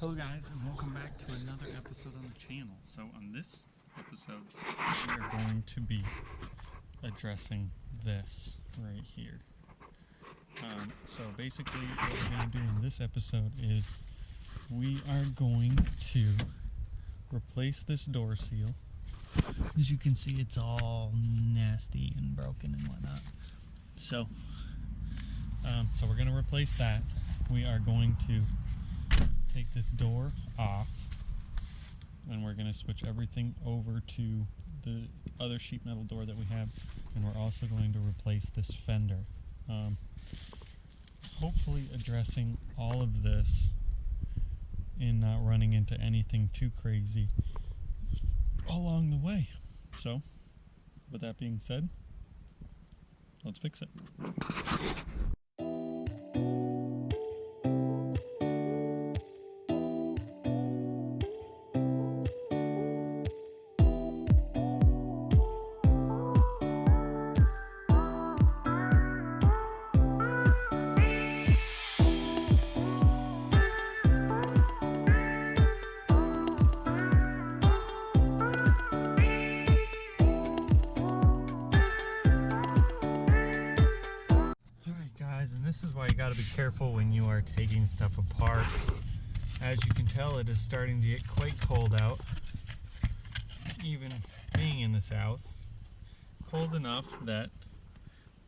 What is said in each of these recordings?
Hello guys, and welcome back to another episode on the channel. So on this episode, we are going to be addressing this right here. So basically what we're going to do in this episode is we are going to replace this door seal. As you can see, it's all nasty and broken and whatnot. So we're going to replace that. We are going to take this door off and we're going to switch everything over to the other sheet metal door that we have, and we're also going to replace this fender. Hopefully addressing all of this and not running into anything too crazy along the way. So with that being said, let's fix it. This is why you got to be careful when you are taking stuff apart. As you can tell, it is starting to get quite cold out, even being in the south. Cold enough that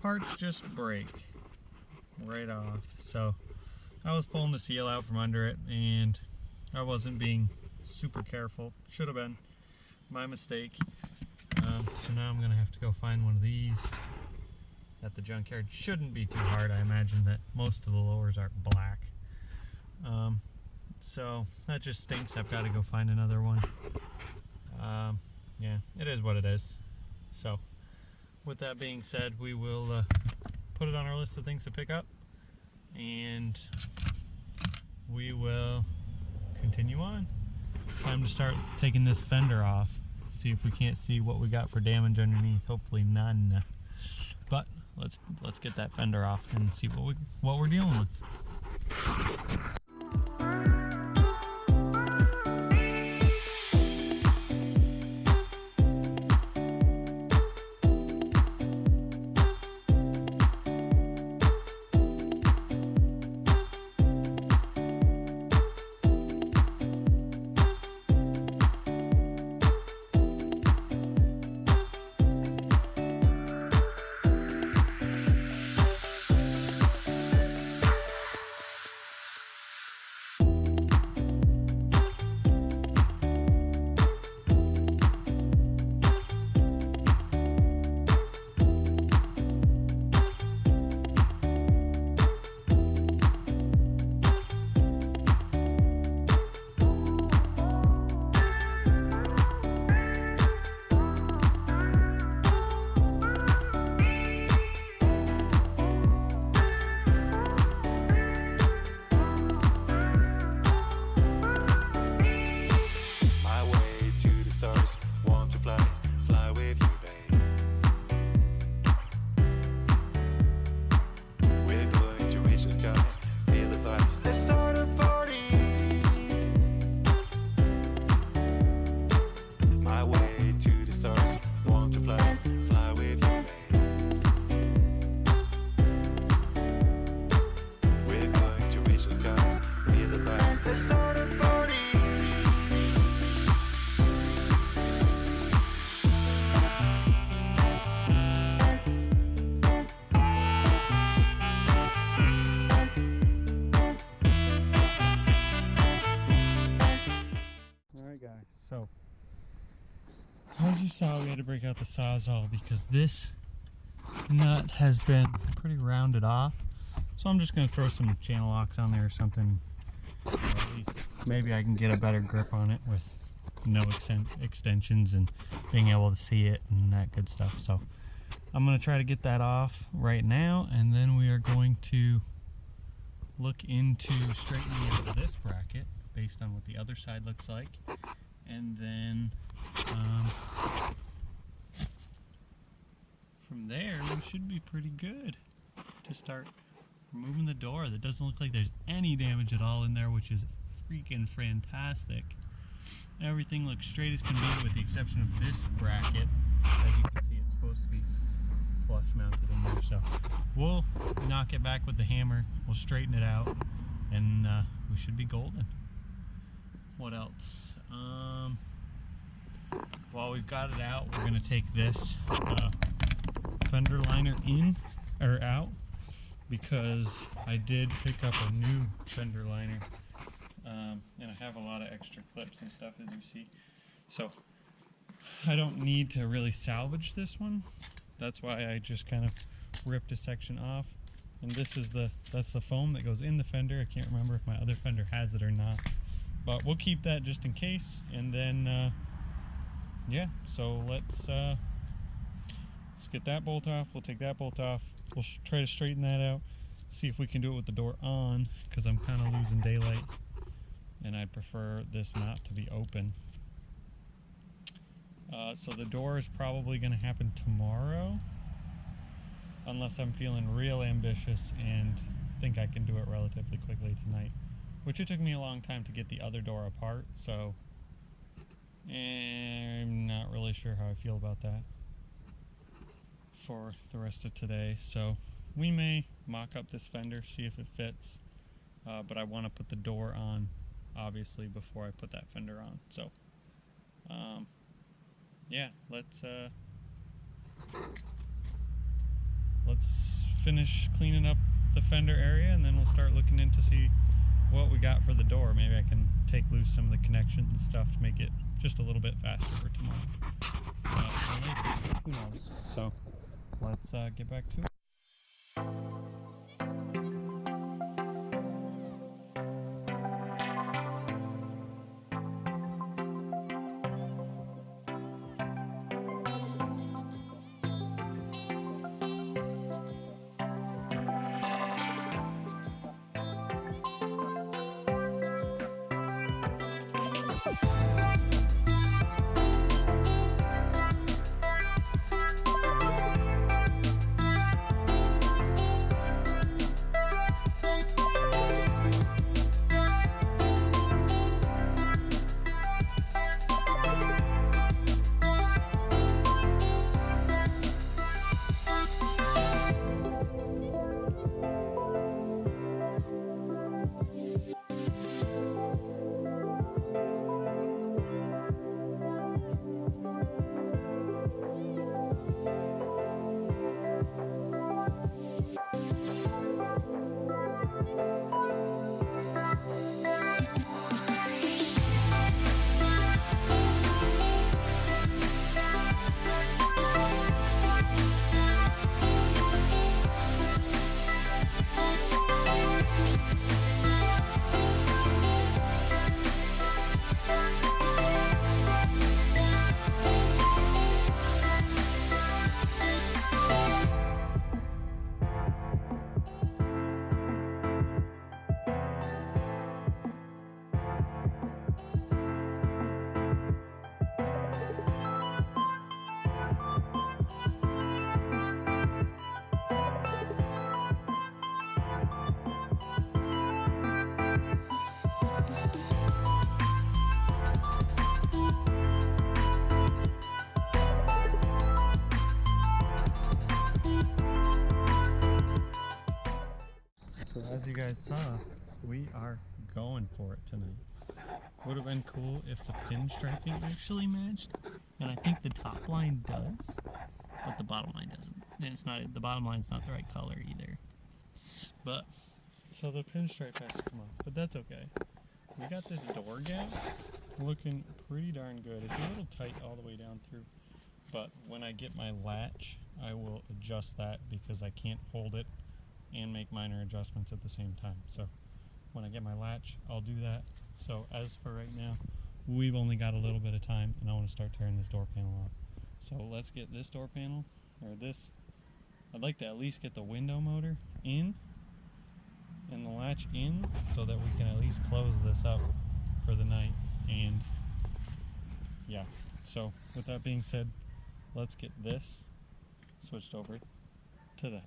parts just break right off. So I was pulling the seal out from under it and I wasn't being super careful. Should have been. My mistake. So now I'm going to have to go find one of these at the junkyard. Shouldn't be too hard. I imagine that most of the lowers are black. So that just stinks. I've got to go find another one. Yeah, it is what it is. So with that being said, we will put it on our list of things to pick up and we will continue on. It's time to start taking this fender off. See if we can't see what we got for damage underneath. Hopefully none. But let's get that fender off and see what we're dealing with. So, as you saw, we had to break out the Sawzall because this nut has been pretty rounded off. So I'm just going to throw some channel locks on there or something. Or at least maybe I can get a better grip on it with no extensions and being able to see it and that good stuff. So I'm going to try to get that off right now, and then we are going to look into straightening out this bracket based on what the other side looks like. And then from there we should be pretty good to start removing the door. That doesn't look like there's any damage at all in there, which is freaking fantastic. Everything looks straight as can be with the exception of this bracket. As you can see, it's supposed to be flush mounted in there, so we'll knock it back with the hammer, we'll straighten it out, and we should be golden. What else? While we've got it out, we're going to take this fender liner in or out, because I did pick up a new fender liner, and I have a lot of extra clips and stuff, as you see, so I don't need to really salvage this one. That's why I just kind of ripped a section off, and that's the foam that goes in the fender. I can't remember if my other fender has it or not, but we'll keep that just in case. And then yeah, so let's get that bolt off. We'll take that bolt off. We'll try to straighten that out, see if we can do it with the door on, because I'm kind of losing daylight and I'd prefer this not to be open. So the door is probably going to happen tomorrow, unless I'm feeling real ambitious and think I can do it relatively quickly tonight, which it took me a long time to get the other door apart, so I'm not really sure how I feel about that for the rest of today. So we may mock up this fender, see if it fits, but I want to put the door on obviously before I put that fender on. So yeah, let's finish cleaning up the fender area, and then we'll start looking in to see what we got for the door. Maybe I can take loose some of the connections and stuff to make it just a little bit faster for tomorrow. Or later. Who knows? So let's get back to it. As you guys saw, we are going for it tonight. Would have been cool if the pinstriping actually matched, and I think the top line does, but the bottom line doesn't. And it's not, the bottom line's not the right color either. But so the pinstripe has to come off, but that's okay. We got this door gap looking pretty darn good. It's a little tight all the way down through, but when I get my latch, I will adjust that because I can't hold it and make minor adjustments at the same time. So when I get my latch, I'll do that. So as for right now, we've only got a little bit of time, and I want to start tearing this door panel off. So let's get this door panel, or this, I'd like to at least get the window motor in and the latch in so that we can at least close this up for the night. And yeah, so with that being said, let's get this switched over to that.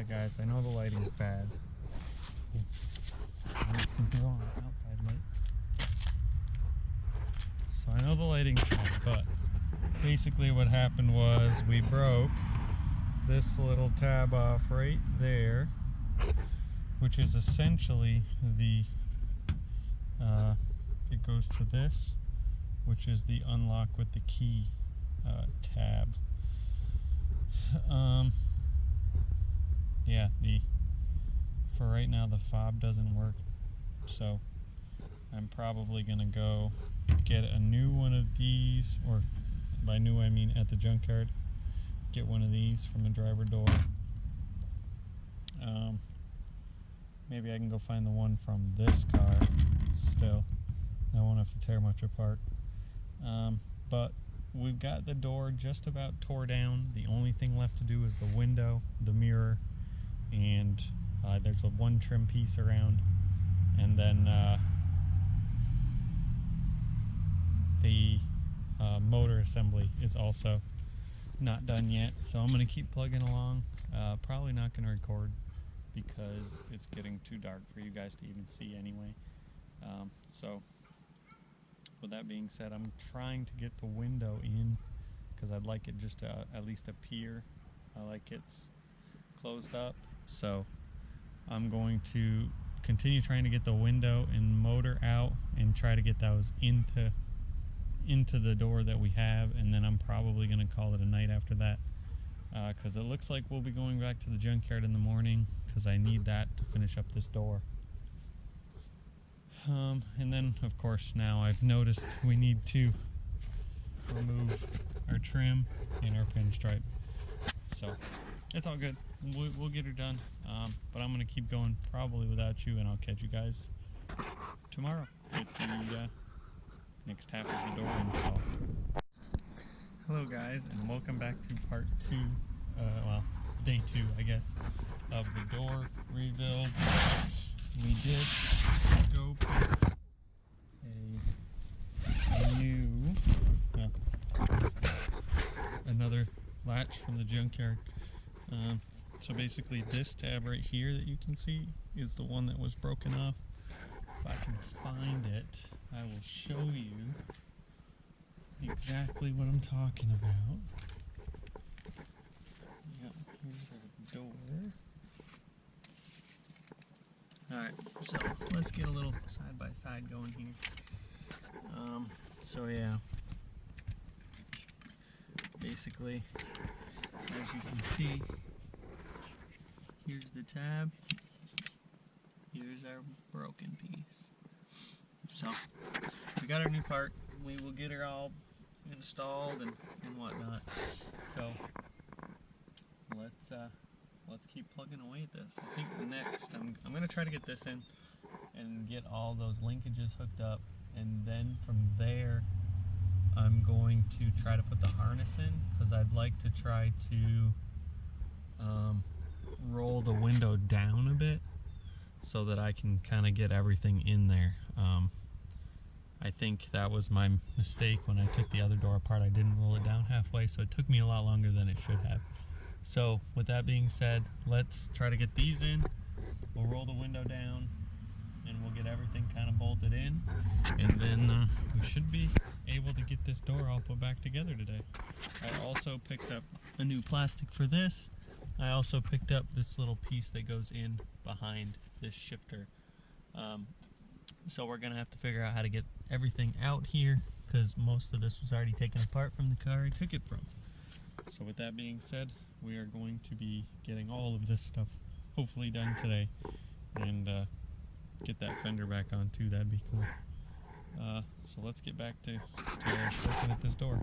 Guys, I know the lighting is bad. This can be on outside light. So I know the lighting's bad, but basically what happened was we broke this little tab off right there, which is essentially the it goes to this, which is the unlock with the key tab. Yeah, for right now the fob doesn't work, so I'm probably gonna go get a new one of these, or by new I mean at the junkyard, get one of these from a driver door. Maybe I can go find the one from this car still. I won't have to tear much apart. But we've got the door just about tore down. The only thing left to do is the window, the mirror, and there's a one trim piece around, and then the motor assembly is also not done yet, so I'm going to keep plugging along. Probably not going to record because it's getting too dark for you guys to even see anyway. So with that being said, I'm trying to get the window in because I'd like it just to at least appear like it's closed up. So I'm going to continue trying to get the window and motor out and try to get those into the door that we have, and then I'm probably going to call it a night after that, because it looks like we'll be going back to the junkyard in the morning because I need that to finish up this door. And then of course now I've noticed we need to remove our trim and our pinstripe, so it's all good. We'll get her done, but I'm going to keep going probably without you, and I'll catch you guys tomorrow with the next half of the door install. Hello guys, and welcome back to part 2, well, day 2 I guess, of the door rebuild. We did go put a new, another latch from the junkyard. So basically this tab right here that you can see is the one that was broken off. If I can find it, I will show you exactly what I'm talking about. Yeah, here's our door. Alright, so let's get a little side by side going here. So yeah, basically, as you can see, here's the tab, here's our broken piece. So, we got our new part, we will get her all installed and whatnot. So, let's keep plugging away at this. I think next I'm gonna try to get this in and get all those linkages hooked up, and then from there I'm going to try to put the harness in, because I'd like to try to roll the window down a bit so that I can kind of get everything in there. I think that was my mistake when I took the other door apart. I didn't roll it down halfway, so it took me a lot longer than it should have. So with that being said, let's try to get these in. We'll roll the window down and we'll get everything kind of bolted in, and then we should be able to get this door all put back together today. I also picked up a new plastic for this. I also picked up this little piece that goes in behind this shifter. So we're gonna have to figure out how to get everything out here, because most of this was already taken apart from the car I took it from. So with that being said, we are going to be getting all of this stuff hopefully done today, and get that fender back on too. That'd be cool. So let's get back to looking at this door.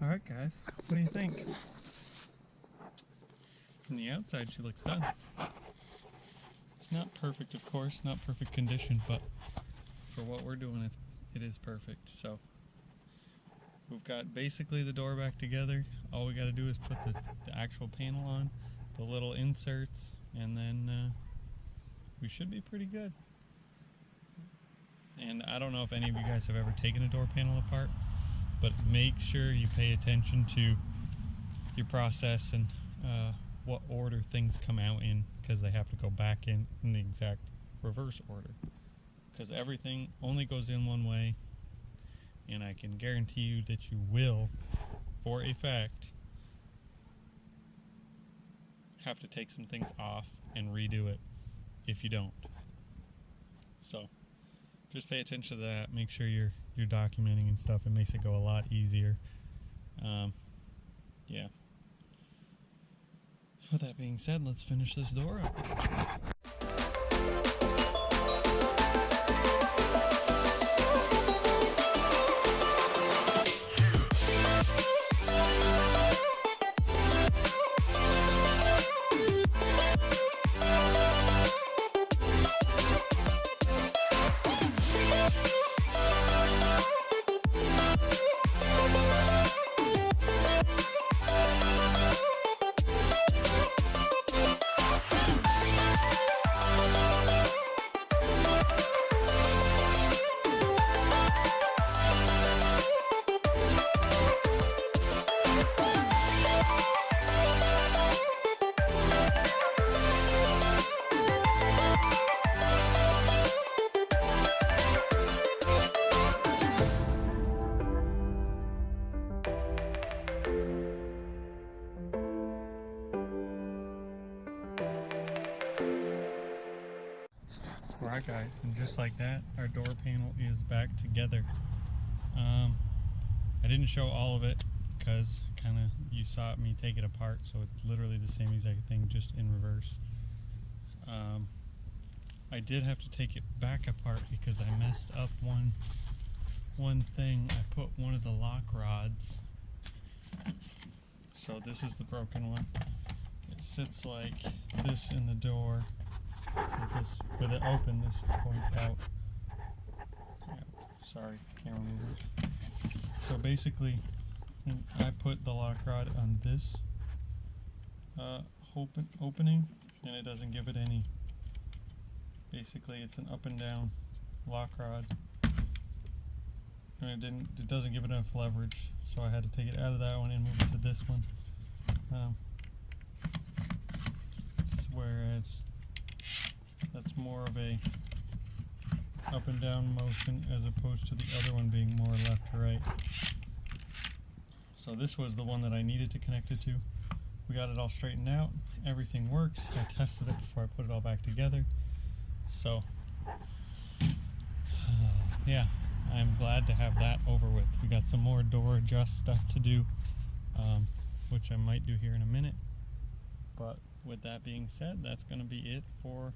Alright guys, what do you think? From the outside she looks done. Not perfect, of course, not perfect condition, but for what we're doing it is perfect. So we've got basically the door back together. All we got to do is put the actual panel on, the little inserts, and then we should be pretty good. And I don't know if any of you guys have ever taken a door panel apart, but make sure you pay attention to your process and what order things come out in, because they have to go back in the exact reverse order, because everything only goes in one way, and I can guarantee you that you will, for a fact, have to take some things off and redo it if you don't. So just pay attention to that. Make sure you're documenting and stuff. It makes it go a lot easier. Yeah. With that being said, let's finish this door up. Alright guys, and just like that, our door panel is back together. I didn't show all of it because you saw me take it apart, so it's literally the same exact thing, just in reverse. I did have to take it back apart because I messed up one thing. I put one of the lock rods, so this is the broken one. It sits like this in the door. So this, with it open, this points out. Yeah, sorry, camera movers. So basically, I put the lock rod on this opening, and it doesn't give it any. Basically, it's an up and down lock rod, and it doesn't give it enough leverage. So I had to take it out of that one and move it to this one. Whereas that's more of a up and down motion as opposed to the other one being more left to right. So this was the one that I needed to connect it to. We got it all straightened out. Everything works. I tested it before I put it all back together. So yeah, I'm glad to have that over with. We got some more door adjust stuff to do, which I might do here in a minute. But with that being said, that's going to be it for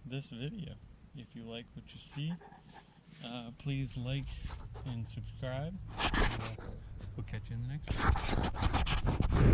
this video. If you like what you see, please like and subscribe. We'll catch you in the next one.